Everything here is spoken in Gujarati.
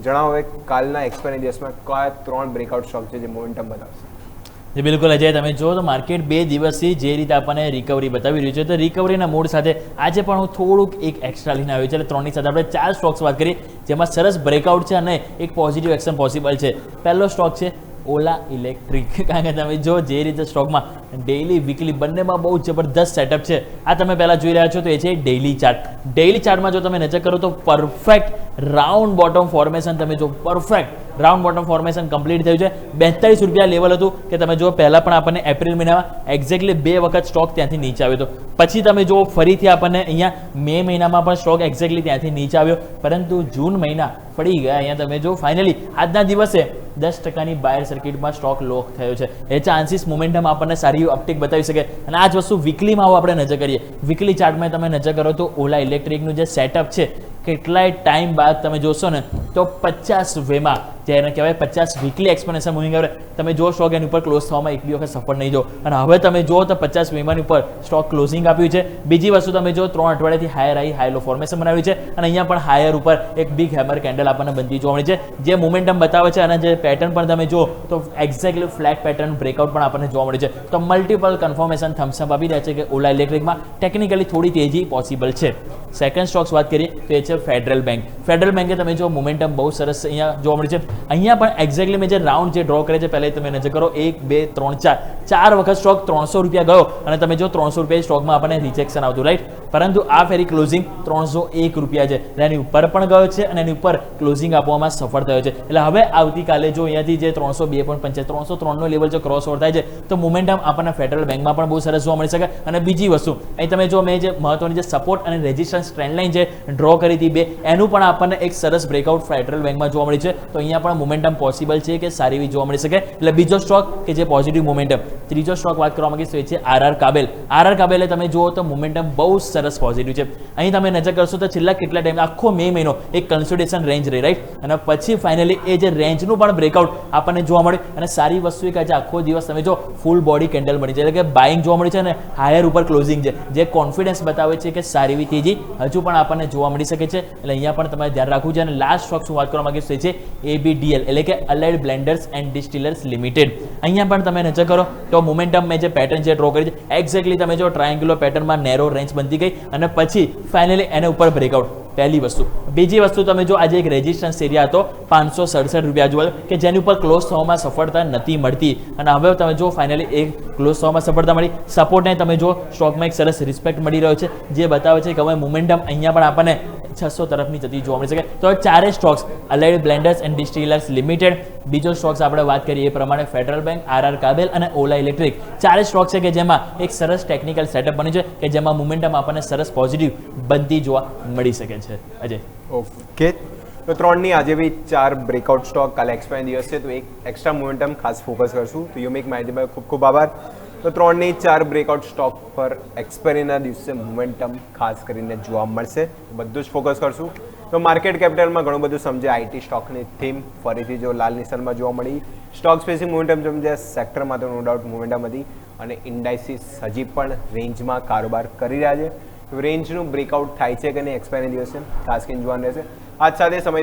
જણાવો હવે કાલના એક્સપાયરી દિવસમાં કયા 3 બ્રેકઆઉટ સ્ટોક છે જે મોમેન્ટમ બતાવશે? જે બિલકુલ અજય, તમે જો તો માર્કેટ 2 દિવસથી જે રીતે આપણને રિકવરી બતાવી રહ્યું છે, તો રિકવરીના મૂડ સાથે આજે પણ હું થોડુંક એક એક્સ્ટ્રા લઈને આવ્યો છે. એટલે 3ની સાથે આપણે 4 સ્ટોક્સ વાત કરીએ જેમાં સરસ બ્રેકઆઉટ છે અને એક પોઝિટિવ એક્શન પોસિબલ છે. પહેલો સ્ટોક છે ઓલા ઇલેક્ટ્રિક. કારણ કે તમે જો જે રીતે સ્ટોકમાં ડેઇલી વીકલી બંનેમાં બહુ જબરદસ્ત સેટઅપ છે. આ તમે પહેલાં જોઈ રહ્યા છો તો એ છે ડેઇલી ચાર્ટ. ડેઇલી ચાર્ટમાં જો તમે નજર કરો તો પરફેક્ટ રાઉન્ડ બોટમ ફોર્મેશન, તમે જો perfect round bottom formation complete થયું છે. 42 રૂપિયા લેવલ હતું કે તમે જો પહેલાં પણ આપણને એપ્રિલ મહિનામાં એક્ઝેક્ટલી 2 વખત સ્ટોક ત્યાંથી નીચે આવ્યો હતો. પછી તમે જો ફરીથી આપણને અહીંયા મે મહિનામાં પણ સ્ટોક એક્ઝેક્ટલી ત્યાંથી નીચે આવ્યો, પરંતુ જૂન મહિના પડી ગયા. અહીંયા તમે જો ફાઇનલી આજના દિવસે 10%ની બાયર સર્કિટમાં સ્ટોક લોક થયો છે. એ ચાન્સીસ મોમેન્ટમ આપણને સારી અપટેક બતાવી શકે. અને આ જ વસ્તુ વીકલીમાં આપણે નજર કરીએ. વીકલી ચાર્ટમાં તમે નજર કરો તો ઓલા ઇલેક્ટ્રિકનું જે સેટઅપ છે, કેટલાય ટાઈમ બાદ તમે જોશો ને તો 50 વેમાં, જેને કહેવાય 50 વીકલી એક્સપોનેન્શિયલ મૂવિંગ એવરેજ, તમે જો સ્ટોક એની ઉપર ક્લોઝ થવામાં એક બી વખત સફળ નહીં જો. અને હવે તમે જો તો 50 વેમાની ઉપર સ્ટોક ક્લોઝિંગ આપ્યું છે. બીજી વસ્તુ તમે જો 3 અઠવાડિયાથી higher high high low formation બનાવ્યું છે અને અહીંયા પણ હાયર ઉપર એક બિગ હેમર કેન્ડલ આપણને બનતી જોવા મળી છે, જે મોમેન્ટમ બતાવે છે. અને જે પેટર્ન પણ તમે જો તો એક્ઝેક્ટલી ફ્લેટ પેટર્ન બ્રેકઆઉટ પણ આપણને જોવા મળે છે. તો મલ્ટિપલ કન્ફર્મેશન થમ્સઅપ આપી રહ્યા છે કે ઓલા ઇલેક્ટ્રિકમાં ટેકનિકલી થોડી તેજી પોસિબલ છે. સેકન્ડ સ્ટોક્સ વાત કરીએ તો એ છે ફેડરલ બેંક. ફેડરલ બેંકે તમે જો મોમેન્ટમ બહુ સરસ અહીંયા જોવા મળે છે. અહીંયા પણ એક્ઝેક્ટલી મેં જે રાઉન્ડ જે ડ્રો કરે છે, પહેલાં તમે નજર કરો 1 2 3 4 વખત સ્ટોક 300 રૂપિયા ગયો અને તમે જો 300 રૂપિયા સ્ટોકમાં આપણને રિજેક્શન આવતું, રાઈટ. પરંતુ આ ફેરી ક્લોઝિંગ 301 રૂપિયા છે. એની ઉપર પણ ગયો છે અને એની ઉપર ક્લોઝિંગ આપવામાં સફળ થયો છે. એટલે હવે આવતીકાલે જો અહીંયાથી જે 302.5 303નો લેવલ જો ક્રોસ ઓવર થાય છે તો મોમેન્ટમ આપણને ફેડરલ બેંકમાં પણ બહુ સરસ જોવા મળી શકે. અને બીજી વસ્તુ અહીં તમે જો મેં જે મહત્વની જે સપોર્ટ અને રેઝિસ્ટન્સ ટ્રેન્ડ લાઇન જે ડ્રો કરી હતી 2, એનું પણ આપણને એક સરસ બ્રેકઆઉટ ફેડરલ બેંકમાં જોવા મળી છે. તો અહીંયા પણ મોમેન્ટમ પોસિબલ છે કે સારી એવી જોવા મળી શકે. એટલે બીજો સ્ટોક કે જે પોઝિટિવ મોમેન્ટમ. ત્રીજો સ્ટોક વાત કરવા માંગીશ તો એ છે આરઆર કાબેલ. આરઆર કાબેલે તમે જુઓ તો મોમેન્ટમ બહુ સરસ પોઝિટિવ છે. અહીં તમે નજર કરશો તો છેલ્લા કેટલા ટાઈમ આખો મે મહિનો એક કન્સોલિડેશન રેન્જ રહી, રાઈટ. અને પછી ફાઇનલી એ જે રેન્જનું પણ બ્રેકઆઉટ આપણને જોવા મળે. અને સારી વસ્તુ એ કે આજે આખો દિવસ તમે જો ફૂલ બોડી કેન્ડલ મળી છે, એટલે કે બાઇંગ જોવા મળી છે અને હાયર ઉપર ક્લોઝિંગ છે, જે કોન્ફિડન્સ બતાવે છે કે સારી એવી તેજી હજુ પણ આપણને જોવા મળી શકે છે. એટલે અહીંયા પણ તમારે ધ્યાન રાખવું છે. અને લાસ્ટ સ્ટોક શું વાત કરવા માંગીશ તો છે ABDL, એટલે કે અલાઇડ બ્લેન્ડર્સ એન્ડ ડિસ્ટિલર્સ લિમિટેડ. અહીંયા પણ તમે નજર કરો તો મોમેન્ટમ મેં જે પેટર્ન જે ડ્રો કરી છે, એક્ઝેક્ટલી તમે જો ટ્રાયંગ્યુલર પેટર્નમાં નેરો રેન્જ બનતી ગઈ અને પછી ફાઇનલી એને ઉપર બ્રેકઆઉટ. પહેલી વસ્તુ. બીજી વસ્તુ તમે જો આજે એક રેઝિસ્ટન્સ એરિયા હતો 567 રૂપિયા જોવા, કે જેની ઉપર ક્લોઝ થવામાં સફળતા નથી મળતી. અને હવે તમે જો ફાઇનલી એક ક્લોઝ થવામાં સફળતા મળી. સપોર્ટને તમે જો સ્ટોકમાં એક સરસ રિસ્પેક્ટ મળી રહ્યો છે, જે બતાવે છે કે હવે મોમેન્ટમ અહીંયા પણ આપણને 600 તરફની જતી જોવા મળી શકે. તો ચારે સ્ટોક્સ અલાઇડ બ્લેન્ડર્સ એન્ડ ડિસ્ટિલર્સ લિમિટેડ. બીજો સ્ટોક્સ આપણે વાત કરીએ એ પ્રમાણે ફેડરલ બેંક, આરઆર કાબેલ અને ઓલા ઇલેક્ટ્રિક. ચારે સ્ટોક છે કે જેમાં એક સરસ ટેકનિકલ સેટઅપ બન્યું છે, કે જેમાં મોમેન્ટમ આપણને સરસ પોઝિટિવ બનતી જોવા મળી શકે છે. અજય, ઓકે. તો 3ની આજે બી 4 બ્રેકઆઉટ સ્ટોક. કાલે એક્સપાયરી દિવસ છે તો એક એક્સ્ટ્રા મોમેન્ટમ ખાસ ફોકસ કરશું. તો યુમિક માહિતી માટે ખૂબ ખૂબ આભાર. તો 3ની 4 બ્રેકઆઉટ સ્ટોક પર એક્સપાયરીના દિવસે મોમેન્ટમ ખાસ કરીને જોવા મળશે. બધું જ ફોકસ કરશું. તો માર્કેટ કેપિટલમાં ઘણું બધું સમજે. આઈટી સ્ટોકની થીમ ફરીથી જો લાલ નિશાનમાં જોવા મળી. સ્ટોક સ્પેસિફિક મોમેન્ટમ સમજ્યા. સેક્ટરમાં તો નો ડાઉટ મોમેન્ટમ હતી. અને ઇન્ડાઇસીસ હજી પણ રેન્જમાં કારોબાર કરી રહ્યા છે. રેન્જનું બ્રેકઆઉટ થાય છે કે નહીં એક્સપાયરી દિવસે ખાસ કરીને જોવાનું રહેશે. આજ સાથે સમય